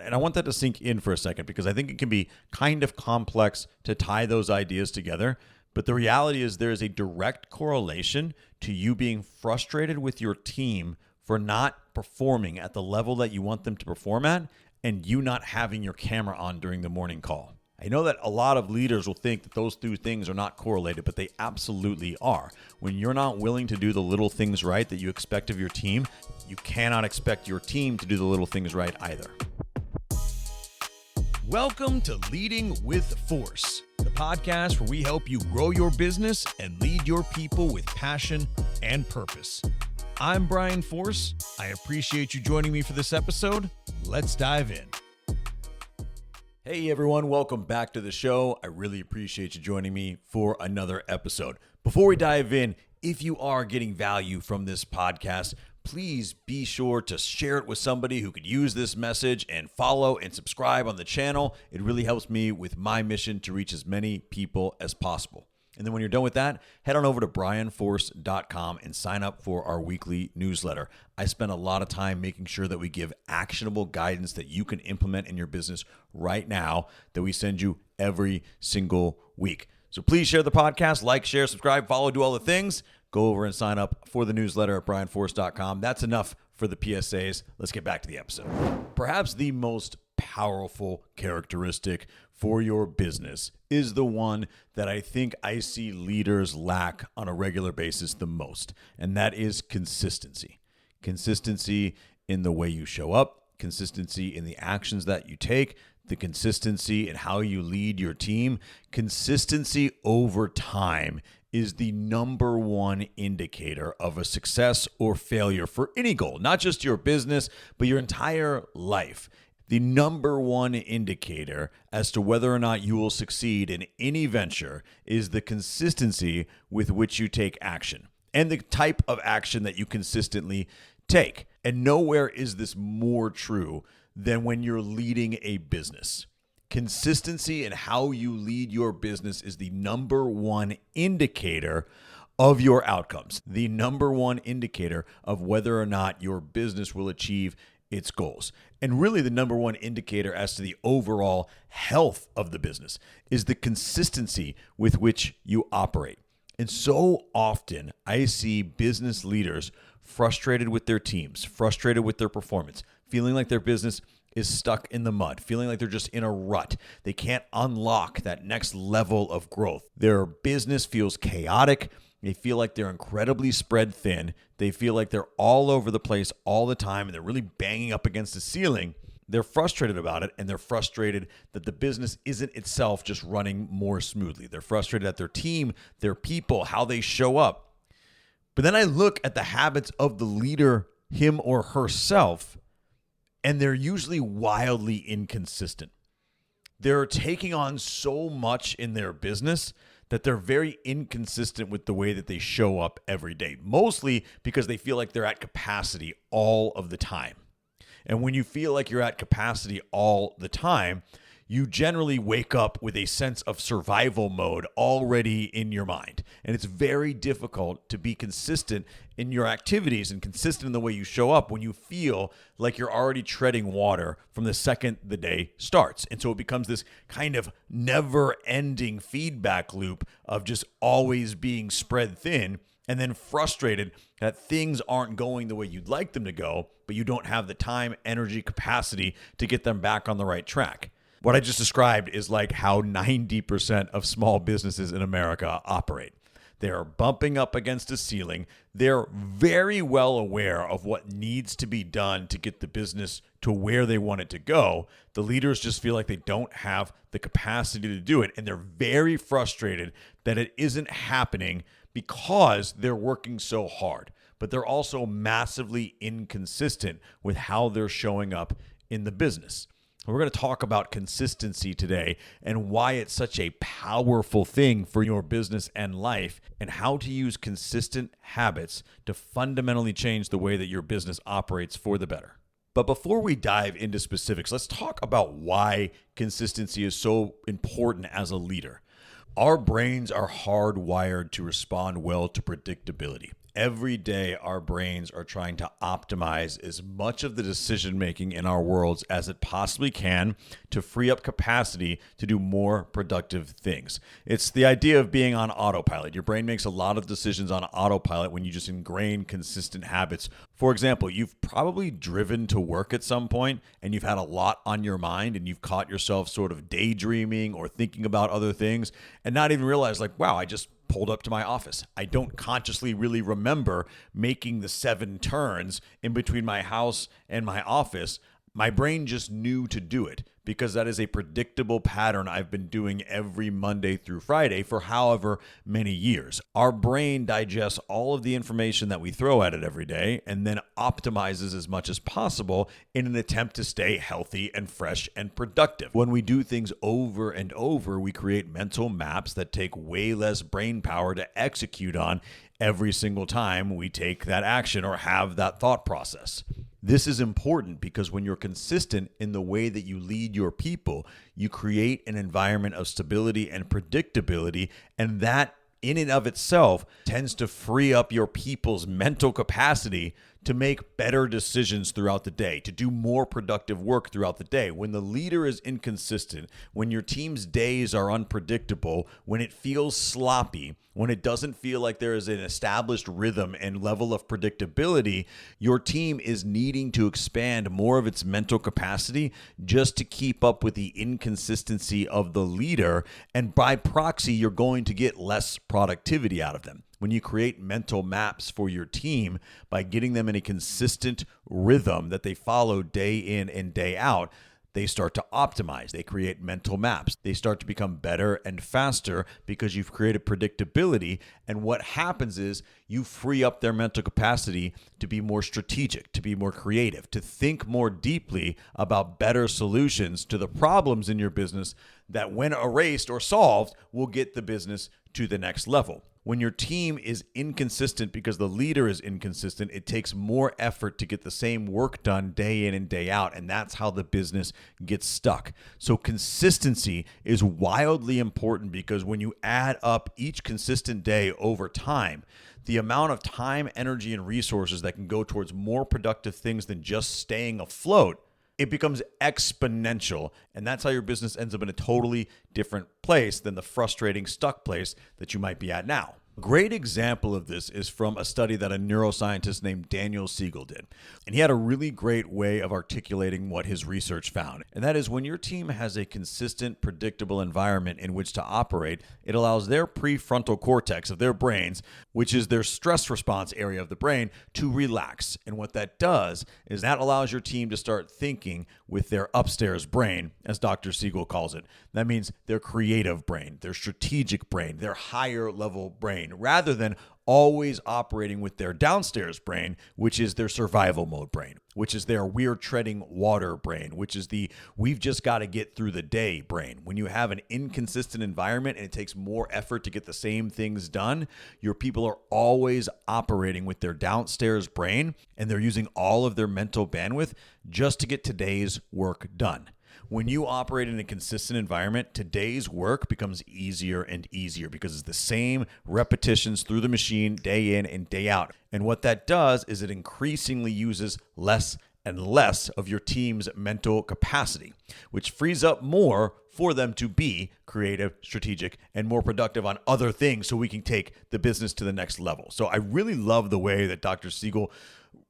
And I want that to sink in for a second because I think it can be kind of complex to tie those ideas together. But the reality is there is a direct correlation to you being frustrated with your team for not performing at the level that you want them to perform at and you not having your camera on during the morning call. I know that a lot of leaders will think that those two things are not correlated, but they absolutely are. When you're not willing to do the little things right that you expect of your team, you cannot expect your team to do the little things right either. Welcome to Leading with Force, the podcast where we help you grow your business and lead your people with passion and purpose. I'm Brian Force. I appreciate you joining me for this episode. Let's dive in. Hey everyone, welcome back to the show. I really appreciate you joining me for another episode. Before we dive in, if you are getting value from this podcast, please be sure to share it with somebody who could use this message and follow and subscribe on the channel. It really helps me with my mission to reach as many people as possible. And then when you're done with that, head on over to brianforce.com and sign up for our weekly newsletter. I spend a lot of time making sure that we give actionable guidance that you can implement in your business right now that we send you every single week. So please share the podcast, like, share, subscribe, follow, do all the things. Go over and sign up for the newsletter at brianforce.com. That's enough for the PSAs. Let's get back to the episode. Perhaps the most powerful characteristic for your business is the one that I think I see leaders lack on a regular basis the most, and that is consistency. Consistency in the way you show up, consistency in the actions that you take, the consistency in how you lead your team. Consistency over time is the number one indicator of a success or failure for any goal, not just your business, but your entire life. The number one indicator as to whether or not you will succeed in any venture is the consistency with which you take action and the type of action that you consistently take. And nowhere is this more true than when you're leading a business. Consistency in how you lead your business is the number one indicator of your outcomes, the number one indicator of whether or not your business will achieve its goals. And really the number one indicator as to the overall health of the business is the consistency with which you operate. And so often I see business leaders frustrated with their teams, frustrated with their performance, feeling like their business is stuck in the mud, feeling like they're just in a rut. They can't unlock that next level of growth. Their business feels chaotic. They feel like they're incredibly spread thin. They feel like they're all over the place all the time, and they're really banging up against the ceiling. They're frustrated about it, and they're frustrated that the business isn't itself just running more smoothly. They're frustrated at their team, their people, how they show up. But then I look at the habits of the leader, him or herself, and they're usually wildly inconsistent. They're taking on so much in their business that they're very inconsistent with the way that they show up every day, mostly because they feel like they're at capacity all of the time. And when you feel like you're at capacity all the time, you generally wake up with a sense of survival mode already in your mind. And it's very difficult to be consistent in your activities and consistent in the way you show up when you feel like you're already treading water from the second the day starts. And so it becomes this kind of never-ending feedback loop of just always being spread thin and then frustrated that things aren't going the way you'd like them to go, but you don't have the time, energy, capacity to get them back on the right track. What I just described is like how 90% of small businesses in America operate. They're bumping up against a ceiling. They're very well aware of what needs to be done to get the business to where they want it to go. The leaders just feel like they don't have the capacity to do it, and they're very frustrated that it isn't happening because they're working so hard. But they're also massively inconsistent with how they're showing up in the business. We're going to talk about consistency today and why it's such a powerful thing for your business and life, and how to use consistent habits to fundamentally change the way that your business operates for the better. But before we dive into specifics, let's talk about why consistency is so important as a leader. Our brains are hardwired to respond well to predictability. Every day, our brains are trying to optimize as much of the decision making in our worlds as it possibly can to free up capacity to do more productive things. It's the idea of being on autopilot. Your brain makes a lot of decisions on autopilot when you just ingrain consistent habits. For example, you've probably driven to work at some point and you've had a lot on your mind and you've caught yourself sort of daydreaming or thinking about other things and not even realize, like, wow, I just pulled up to my office. I don't consciously really remember making the 7 turns in between my house and my office. My brain just knew to do it because that is a predictable pattern I've been doing every Monday through Friday for however many years. Our brain digests all of the information that we throw at it every day and then optimizes as much as possible in an attempt to stay healthy and fresh and productive. When we do things over and over, we create mental maps that take way less brain power to execute on every single time we take that action or have that thought process. This is important because when you're consistent in the way that you lead your people, you create an environment of stability and predictability, and that in and of itself tends to free up your people's mental capacity to make better decisions throughout the day, to do more productive work throughout the day. When the leader is inconsistent, when your team's days are unpredictable, when it feels sloppy, when it doesn't feel like there is an established rhythm and level of predictability, your team is needing to expand more of its mental capacity just to keep up with the inconsistency of the leader. And by proxy, you're going to get less productivity out of them. When you create mental maps for your team by getting them in a consistent rhythm that they follow day in and day out, they start to optimize. They create mental maps. They start to become better and faster because you've created predictability. And what happens is you free up their mental capacity to be more strategic, to be more creative, to think more deeply about better solutions to the problems in your business that, when erased or solved, will get the business to the next level. When your team is inconsistent because the leader is inconsistent, it takes more effort to get the same work done day in and day out, and that's how the business gets stuck. So consistency is wildly important because when you add up each consistent day over time, the amount of time, energy, and resources that can go towards more productive things than just staying afloat, it becomes exponential. And that's how your business ends up in a totally different place than the frustrating, stuck place that you might be at now. A great example of this is from a study that a neuroscientist named Daniel Siegel did. And he had a really great way of articulating what his research found. And that is, when your team has a consistent, predictable environment in which to operate, it allows their prefrontal cortex of their brains, which is their stress response area of the brain, to relax. And what that does is that allows your team to start thinking with their upstairs brain, as Dr. Siegel calls it. That means their creative brain, their strategic brain, their higher level brain, rather than always operating with their downstairs brain, which is their survival mode brain, which is their we're treading water brain, which is the we've just got to get through the day brain. When you have an inconsistent environment and it takes more effort to get the same things done, your people are always operating with their downstairs brain, and they're using all of their mental bandwidth just to get today's work done. When you operate in a consistent environment, today's work becomes easier and easier because it's the same repetitions through the machine day in and day out. And what that does is it increasingly uses less and less of your team's mental capacity, which frees up more for them to be creative, strategic, and more productive on other things so we can take the business to the next level. So I really love the way that Dr. Siegel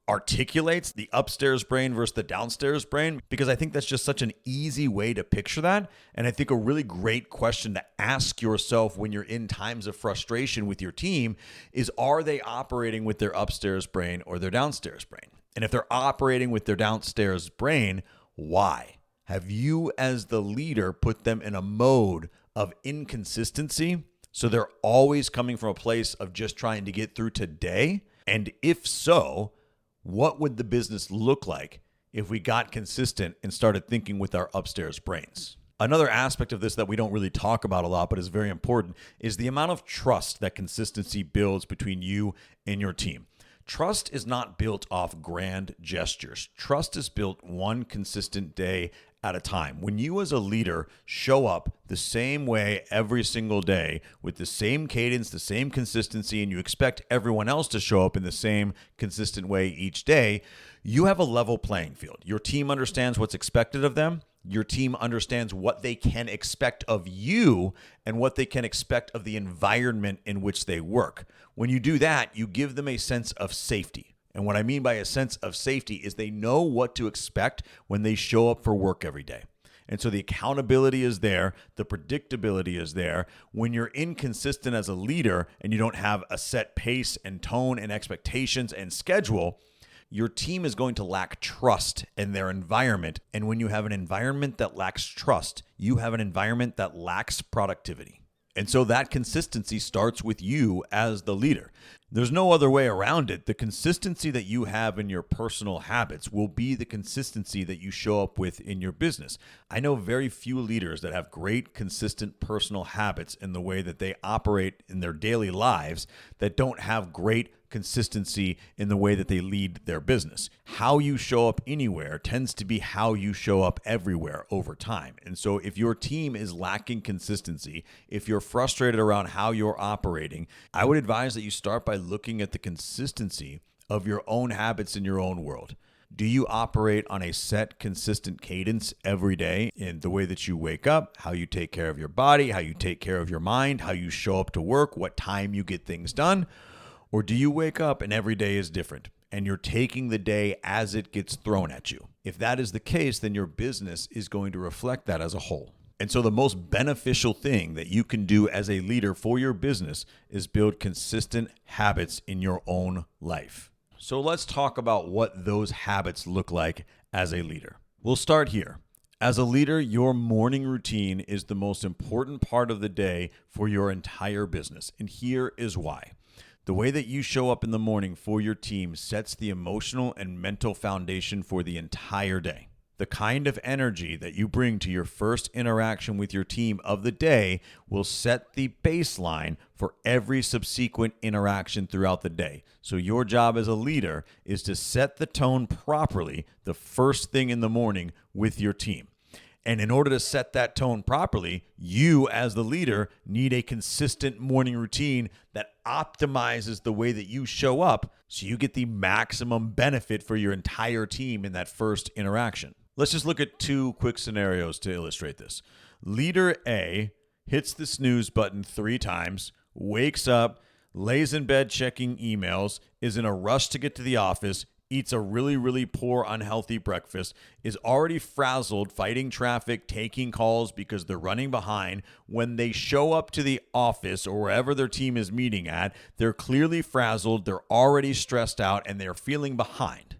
articulates the upstairs brain versus the downstairs brain, because I think that's just such an easy way to picture that. And I think a really great question to ask yourself when you're in times of frustration with your team is, are they operating with their upstairs brain or their downstairs brain? And if they're operating with their downstairs brain, why? Have you as the leader put them in a mode of inconsistency so they're always coming from a place of just trying to get through today? And if so, what would the business look like if we got consistent and started thinking with our upstairs brains? Another aspect of this that we don't really talk about a lot, but is very important, is the amount of trust that consistency builds between you and your team. Trust is not built off grand gestures. Trust is built one consistent day at a time. When you as a leader show up the same way every single day with the same cadence, the same consistency, and you expect everyone else to show up in the same consistent way each day, you have a level playing field. Your team understands what's expected of them. Your team understands what they can expect of you and what they can expect of the environment in which they work. When you do that, you give them a sense of safety. And what I mean by a sense of safety is they know what to expect when they show up for work every day. And so the accountability is there, the predictability is there. When you're inconsistent as a leader and you don't have a set pace and tone and expectations and schedule, your team is going to lack trust in their environment. And when you have an environment that lacks trust, you have an environment that lacks productivity. And so that consistency starts with you as the leader. There's no other way around it. The consistency that you have in your personal habits will be the consistency that you show up with in your business. I know very few leaders that have great, consistent personal habits in the way that they operate in their daily lives that don't have great consistency in the way that they lead their business. How you show up anywhere tends to be how you show up everywhere over time. And so if your team is lacking consistency, if you're frustrated around how you're operating, I would advise that you start by looking at the consistency of your own habits in your own world. Do you operate on a set, consistent cadence every day in the way that you wake up, how you take care of your body, how you take care of your mind, how you show up to work, what time you get things done? Or do you wake up and every day is different and you're taking the day as it gets thrown at you? If that is the case, then your business is going to reflect that as a whole. And so the most beneficial thing that you can do as a leader for your business is build consistent habits in your own life. So let's talk about what those habits look like as a leader. We'll start here. As a leader, your morning routine is the most important part of the day for your entire business. And here is why. The way that you show up in the morning for your team sets the emotional and mental foundation for the entire day. The kind of energy that you bring to your first interaction with your team of the day will set the baseline for every subsequent interaction throughout the day. So your job as a leader is to set the tone properly the first thing in the morning with your team. And in order to set that tone properly, you as the leader need a consistent morning routine that optimizes the way that you show up so you get the maximum benefit for your entire team in that first interaction. Let's just look at two quick scenarios to illustrate this. Leader A hits the snooze button 3 times, wakes up, lays in bed checking emails, is in a rush to get to the office, eats a really poor, unhealthy breakfast, is already frazzled fighting traffic, taking calls because they're running behind. When they show up to the office or wherever their team is meeting at, they're clearly frazzled, they're already stressed out, and they're feeling behind.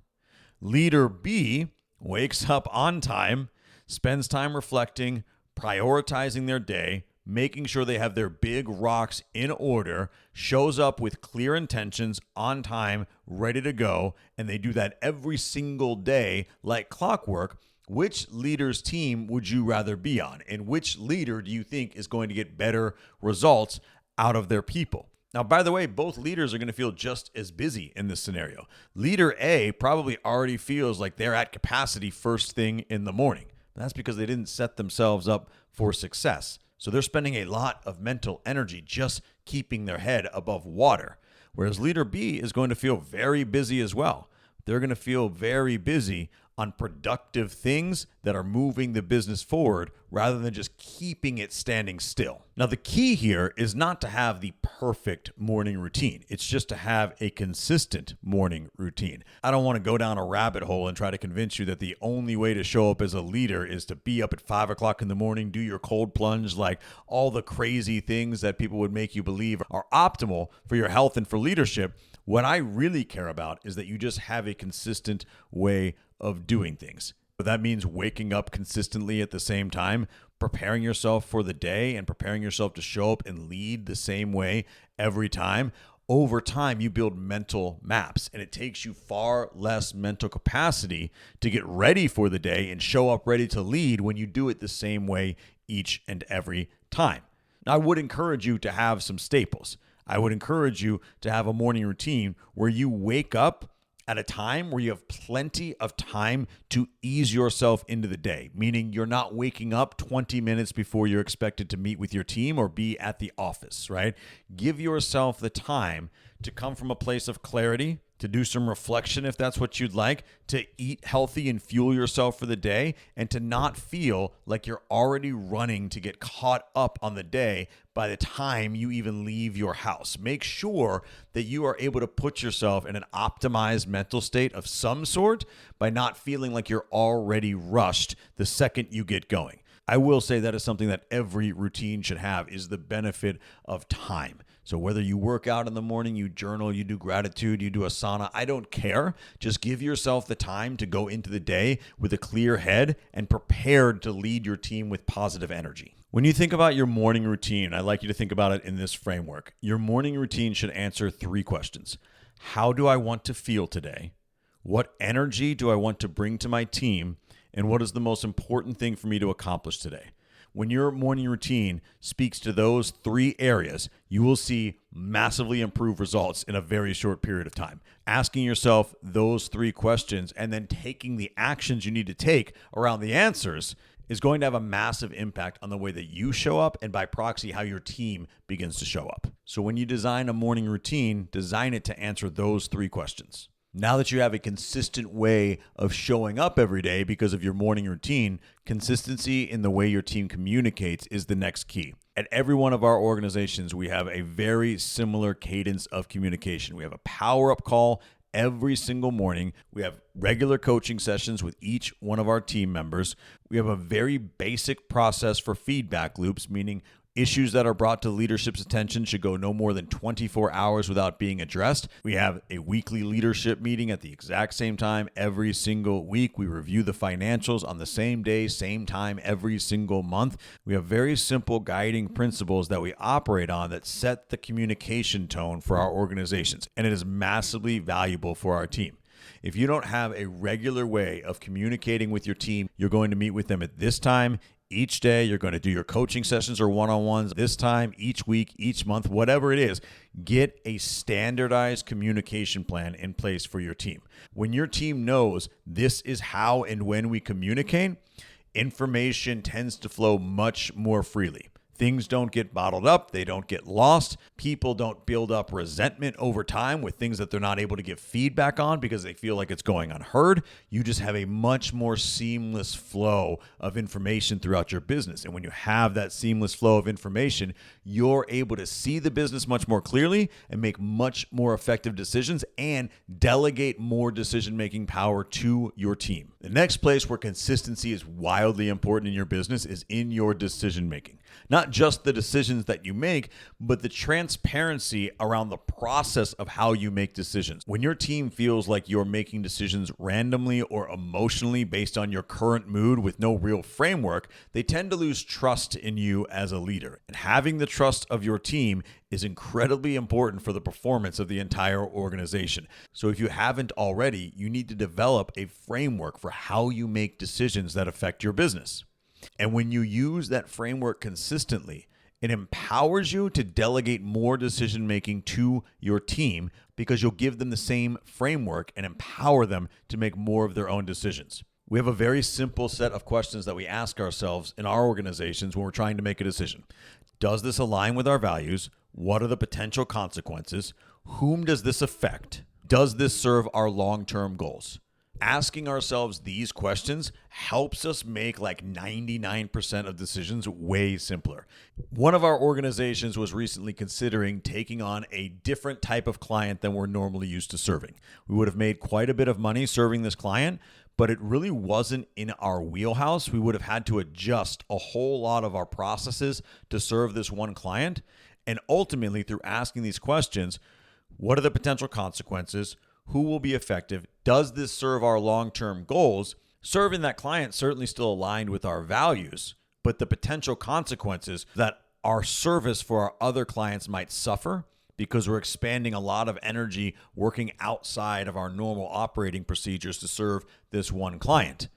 Leader B wakes up on time, spends time reflecting, prioritizing their day, making sure they have their big rocks in order, shows up with clear intentions, on time, ready to go, and they do that every single day like clockwork. Which leader's team would you rather be on? And which leader do you think is going to get better results out of their people? Now, by the way, both leaders are going to feel just as busy in this scenario. Leader A probably already feels like they're at capacity first thing in the morning. That's because they didn't set themselves up for success. So they're spending a lot of mental energy just keeping their head above water. Whereas leader B is going to feel very busy as well. They're going to feel very busy on productive things that are moving the business forward rather than just keeping it standing still. Now, the key here is not to have the perfect morning routine. It's just to have a consistent morning routine. I don't want to go down a rabbit hole and try to convince you that the only way to show up as a leader is to be up at 5 o'clock in the morning, do your cold plunge, like all the crazy things that people would make you believe are optimal for your health and for leadership. What I really care about is that you just have a consistent way of doing things. But that means waking up consistently at the same time, preparing yourself for the day and preparing yourself to show up and lead the same way every time. Over time, you build mental maps, and it takes you far less mental capacity to get ready for the day and show up ready to lead when you do it the same way each and every time. Now, I would encourage you to have some staples. I would encourage you to have a morning routine where you wake up at a time where you have plenty of time to ease yourself into the day, meaning you're not waking up 20 minutes before you're expected to meet with your team or be at the office, right? Give yourself the time to come from a place of clarity, to do some reflection if that's what you'd like, to eat healthy and fuel yourself for the day, and to not feel like you're already running to get caught up on the day by the time you even leave your house. Make sure that you are able to put yourself in an optimized mental state of some sort by not feeling like you're already rushed the second you get going. I will say that is something that every routine should have, is the benefit of time. So whether you work out in the morning, you journal, you do gratitude, you do a sauna, I don't care. Just give yourself the time to go into the day with a clear head and prepared to lead your team with positive energy. When you think about your morning routine, I'd like you to think about it in this framework. Your morning routine should answer 3 questions. How do I want to feel today? What energy do I want to bring to my team? And what is the most important thing for me to accomplish today? When your morning routine speaks to those 3 areas, you will see massively improved results in a very short period of time. Asking yourself those 3 questions and then taking the actions you need to take around the answers is going to have a massive impact on the way that you show up and by proxy how your team begins to show up. So when you design a morning routine, design it to answer those 3 questions. Now that you have a consistent way of showing up every day because of your morning routine, consistency in the way your team communicates is the next key. At every one of our organizations, we have a very similar cadence of communication. We have a power-up call every single morning. We have regular coaching sessions with each one of our team members. We have a very basic process for feedback loops, meaning issues that are brought to leadership's attention should go no more than 24 hours without being addressed. We have a weekly leadership meeting at the exact same time every single week. We review the financials on the same day, same time every single month. We have very simple guiding principles that we operate on that set the communication tone for our organizations, and it is massively valuable for our team. If you don't have a regular way of communicating with your team, you're going to meet with them at this time each day. You're going to do your coaching sessions or one-on-ones this time, each week, each month, whatever it is. Get a standardized communication plan in place for your team. When your team knows this is how and when we communicate, information tends to flow much more freely. Things don't get bottled up. They don't get lost. People don't build up resentment over time with things that they're not able to give feedback on because they feel like it's going unheard. You just have a much more seamless flow of information throughout your business. And when you have that seamless flow of information, you're able to see the business much more clearly and make much more effective decisions and delegate more decision-making power to your team. The next place where consistency is wildly important in your business is in your decision-making. Not just the decisions that you make, but the transparency around the process of how you make decisions. When your team feels like you're making decisions randomly or emotionally based on your current mood with no real framework, they tend to lose trust in you as a leader. And having the trust of your team is incredibly important for the performance of the entire organization. So if you haven't already, you need to develop a framework for how you make decisions that affect your business. And when you use that framework consistently, it empowers you to delegate more decision-making to your team because you'll give them the same framework and empower them to make more of their own decisions. We have a very simple set of questions that we ask ourselves in our organizations when we're trying to make a decision. Does this align with our values? What are the potential consequences? Whom does this affect? Does this serve our long-term goals? Asking ourselves these questions helps us make like 99% of decisions way simpler. One of our organizations was recently considering taking on a different type of client than we're normally used to serving. We would have made quite a bit of money serving this client, but it really wasn't in our wheelhouse. We would have had to adjust a whole lot of our processes to serve this one client. And ultimately, through asking these questions, what are the potential consequences? Who will be effective? Does this serve our long-term goals? Serving that client certainly still aligned with our values, but the potential consequences that our service for our other clients might suffer because we're expanding a lot of energy working outside of our normal operating procedures to serve this one client.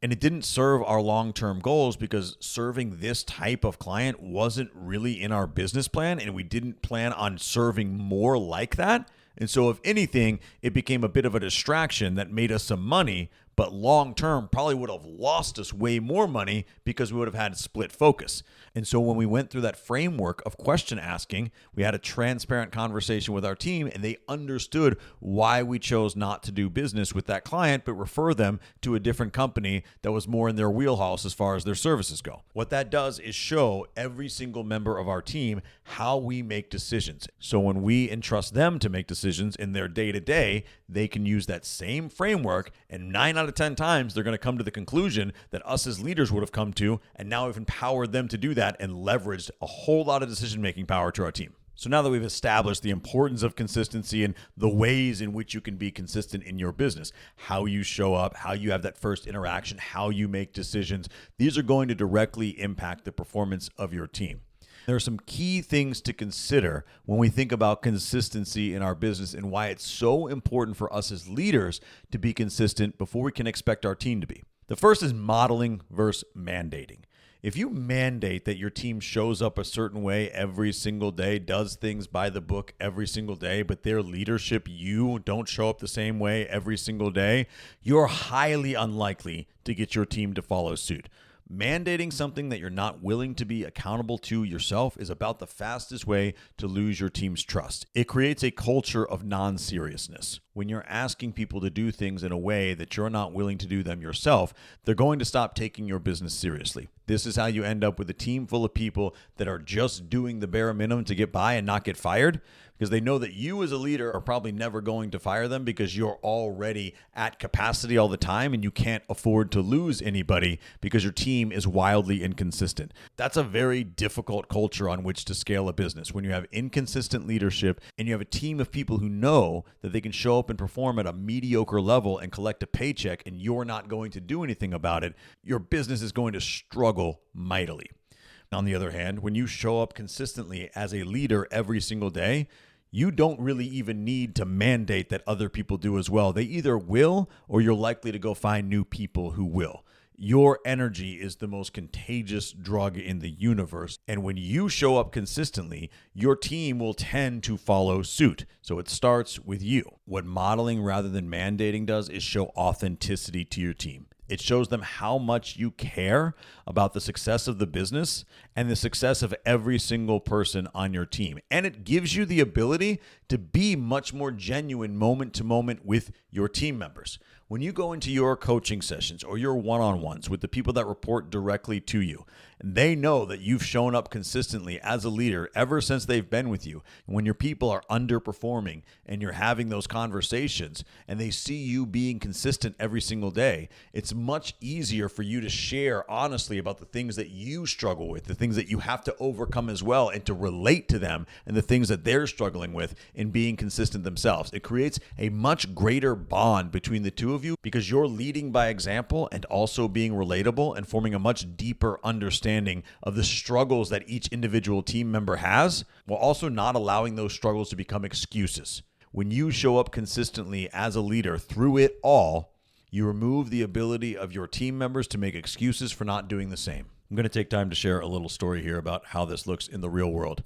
And it didn't serve our long-term goals because serving this type of client wasn't really in our business plan, and we didn't plan on serving more like that. And so if anything, it became a bit of a distraction that made us some money, but long term probably would have lost us way more money because we would have had split focus. And so when we went through that framework of question asking, we had a transparent conversation with our team and they understood why we chose not to do business with that client, but refer them to a different company that was more in their wheelhouse as far as their services go. What that does is show every single member of our team how we make decisions. So when we entrust them to make decisions in their day-to-day, they can use that same framework, and 9 out of 10 times they're going to come to the conclusion that us as leaders would have come to, and now we've empowered them to do that and leveraged a whole lot of decision-making power to our team. So now that we've established the importance of consistency and the ways in which you can be consistent in your business, how you show up, how you have that first interaction, how you make decisions, these are going to directly impact the performance of your team. There are some key things to consider when we think about consistency in our business and why it's so important for us as leaders to be consistent before we can expect our team to be. The first is modeling versus mandating. If you mandate that your team shows up a certain way every single day, does things by the book every single day, but their leadership, you don't show up the same way every single day, you're highly unlikely to get your team to follow suit. Mandating something that you're not willing to be accountable to yourself is about the fastest way to lose your team's trust. It creates a culture of non-seriousness. When you're asking people to do things in a way that you're not willing to do them yourself, they're going to stop taking your business seriously. This is how you end up with a team full of people that are just doing the bare minimum to get by and not get fired, because they know that you as a leader are probably never going to fire them because you're already at capacity all the time and you can't afford to lose anybody because your team is wildly inconsistent. That's a very difficult culture on which to scale a business. When you have inconsistent leadership and you have a team of people who know that they can show up and perform at a mediocre level and collect a paycheck and you're not going to do anything about it, your business is going to struggle mightily. On the other hand, when you show up consistently as a leader every single day, you don't really even need to mandate that other people do as well. They either will or you're likely to go find new people who will. Your energy is the most contagious drug in the universe. And when you show up consistently, your team will tend to follow suit. So it starts with you. What modeling rather than mandating does is show authenticity to your team. It shows them how much you care about the success of the business and the success of every single person on your team. And it gives you the ability to be much more genuine moment to moment with your team members. When you go into your coaching sessions or your one-on-ones with the people that report directly to you, and they know that you've shown up consistently as a leader ever since they've been with you. And when your people are underperforming and you're having those conversations and they see you being consistent every single day, it's much easier for you to share honestly about the things that you struggle with, the things that you have to overcome as well, and to relate to them and the things that they're struggling with in being consistent themselves. It creates a much greater bond between the two of you because you're leading by example and also being relatable and forming a much deeper understanding of the struggles that each individual team member has, while also not allowing those struggles to become excuses. When you show up consistently as a leader through it all, you remove the ability of your team members to make excuses for not doing the same. I'm going to take time to share a little story here about how this looks in the real world.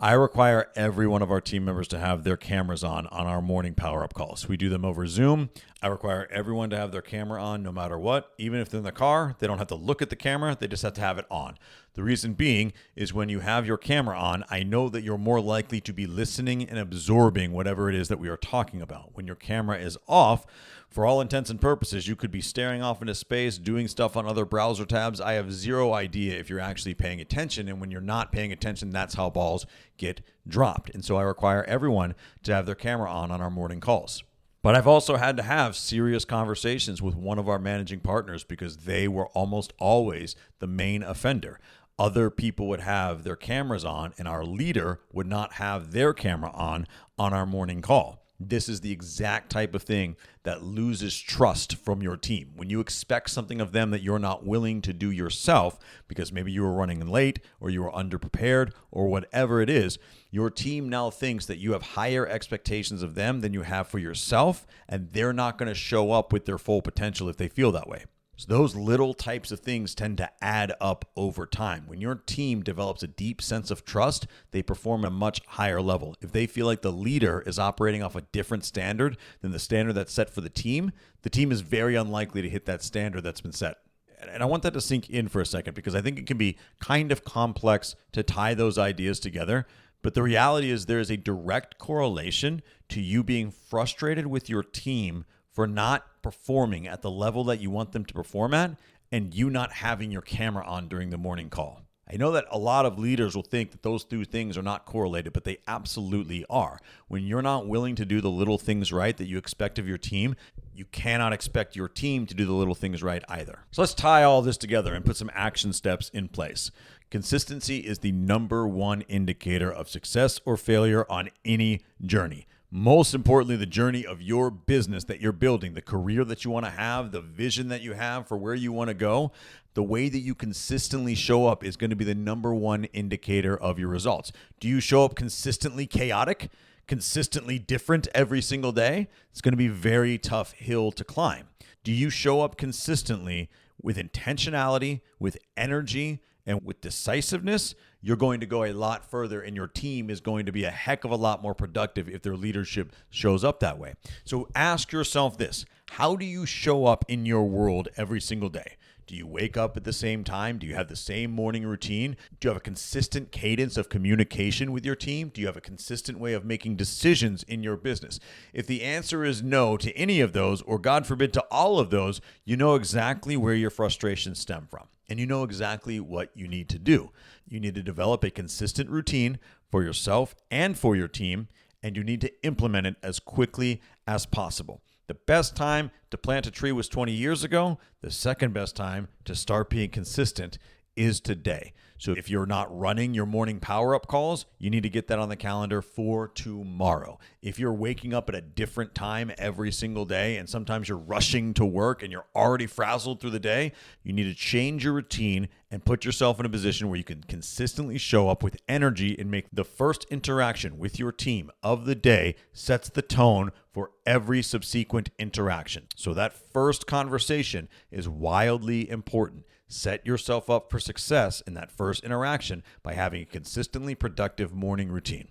I require every one of our team members to have their cameras on our morning power-up calls. We do them over Zoom. I require everyone to have their camera on no matter what. Even if they're in the car, they don't have to look at the camera. They just have to have it on. The reason being is when you have your camera on, I know that you're more likely to be listening and absorbing whatever it is that we are talking about. When your camera is off, for all intents and purposes, you could be staring off into space, doing stuff on other browser tabs. I have zero idea if you're actually paying attention. And when you're not paying attention, that's how balls get dropped. And so I require everyone to have their camera on our morning calls. But I've also had to have serious conversations with one of our managing partners because they were almost always the main offender. Other people would have their cameras on and our leader would not have their camera on our morning call. This is the exact type of thing that loses trust from your team. When you expect something of them that you're not willing to do yourself because maybe you were running late or you were underprepared or whatever it is, your team now thinks that you have higher expectations of them than you have for yourself, and they're not going to show up with their full potential if they feel that way. So those little types of things tend to add up over time. When your team develops a deep sense of trust, they perform at a much higher level. If they feel like the leader is operating off a different standard than the standard that's set for the team is very unlikely to hit that standard that's been set. And I want that to sink in for a second because I think it can be kind of complex to tie those ideas together. But the reality is there is a direct correlation to you being frustrated with your team for not performing at the level that you want them to perform at and you not having your camera on during the morning call. I know that a lot of leaders will think that those two things are not correlated, but they absolutely are. When you're not willing to do the little things right that you expect of your team, you cannot expect your team to do the little things right either. So let's tie all this together and put some action steps in place. Consistency is the number one indicator of success or failure on any journey. Most importantly, the journey of your business that you're building, the career that you want to have, the vision that you have for where you want to go, the way that you consistently show up is going to be the number one indicator of your results. Do you show up consistently chaotic, consistently different every single day? It's going to be a very tough hill to climb. Do you show up consistently with intentionality, with energy, and with decisiveness? You're going to go a lot further and your team is going to be a heck of a lot more productive if their leadership shows up that way. So ask yourself this: how do you show up in your world every single day? Do you wake up at the same time? Do you have the same morning routine? Do you have a consistent cadence of communication with your team? Do you have a consistent way of making decisions in your business? If the answer is no to any of those, or God forbid to all of those, you know exactly where your frustrations stem from. And you know exactly what you need to do. You need to develop a consistent routine for yourself and for your team, and you need to implement it as quickly as possible. The best time to plant a tree was 20 years ago. The second best time to start being consistent is today. So if you're not running your morning power-up calls, you need to get that on the calendar for tomorrow. If you're waking up at a different time every single day and sometimes you're rushing to work and you're already frazzled through the day, you need to change your routine and put yourself in a position where you can consistently show up with energy and make the first interaction with your team of the day sets the tone for every subsequent interaction. So that first conversation is wildly important. Set yourself up for success in that first interaction by having a consistently productive morning routine.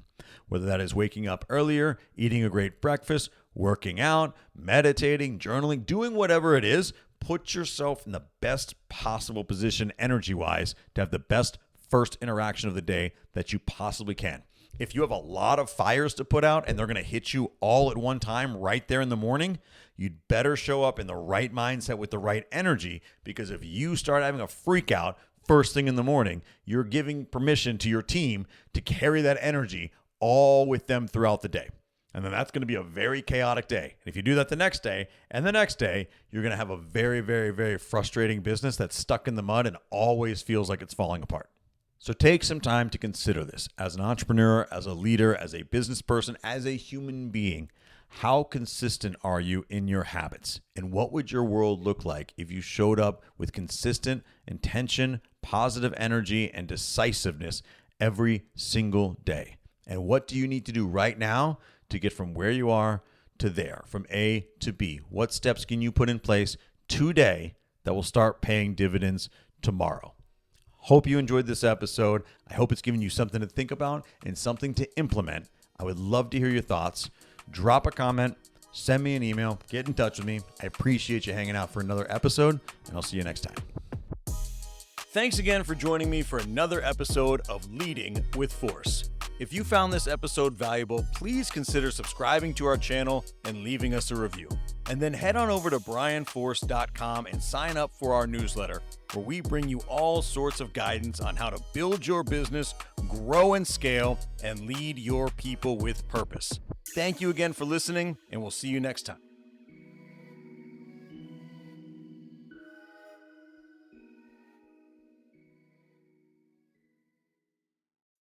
Whether that is waking up earlier, eating a great breakfast, working out, meditating, journaling, doing whatever it is, put yourself in the best possible position energy-wise to have the best first interaction of the day that you possibly can. If you have a lot of fires to put out and they're going to hit you all at one time right there in the morning, you'd better show up in the right mindset with the right energy, because if you start having a freak out first thing in the morning, you're giving permission to your team to carry that energy all with them throughout the day. And then that's going to be a very chaotic day. And if you do that the next day and the next day, you're going to have a very, very, very frustrating business that's stuck in the mud and always feels like it's falling apart. So take some time to consider this as an entrepreneur, as a leader, as a business person, as a human being. How consistent are you in your habits? And what would your world look like if you showed up with consistent intention, positive energy, and decisiveness every single day? And what do you need to do right now to get from where you are to there, from A to B? What steps can you put in place today that will start paying dividends tomorrow? Hope you enjoyed this episode. I hope it's given you something to think about and something to implement. I would love to hear your thoughts. Drop a comment, send me an email, get in touch with me. I appreciate you hanging out for another episode, and I'll see you next time. Thanks again for joining me for another episode of Leading with Force. If you found this episode valuable, please consider subscribing to our channel and leaving us a review. And then head on over to brianforce.com and sign up for our newsletter, where we bring you all sorts of guidance on how to build your business, grow and scale, and lead your people with purpose. Thank you again for listening, and we'll see you next time.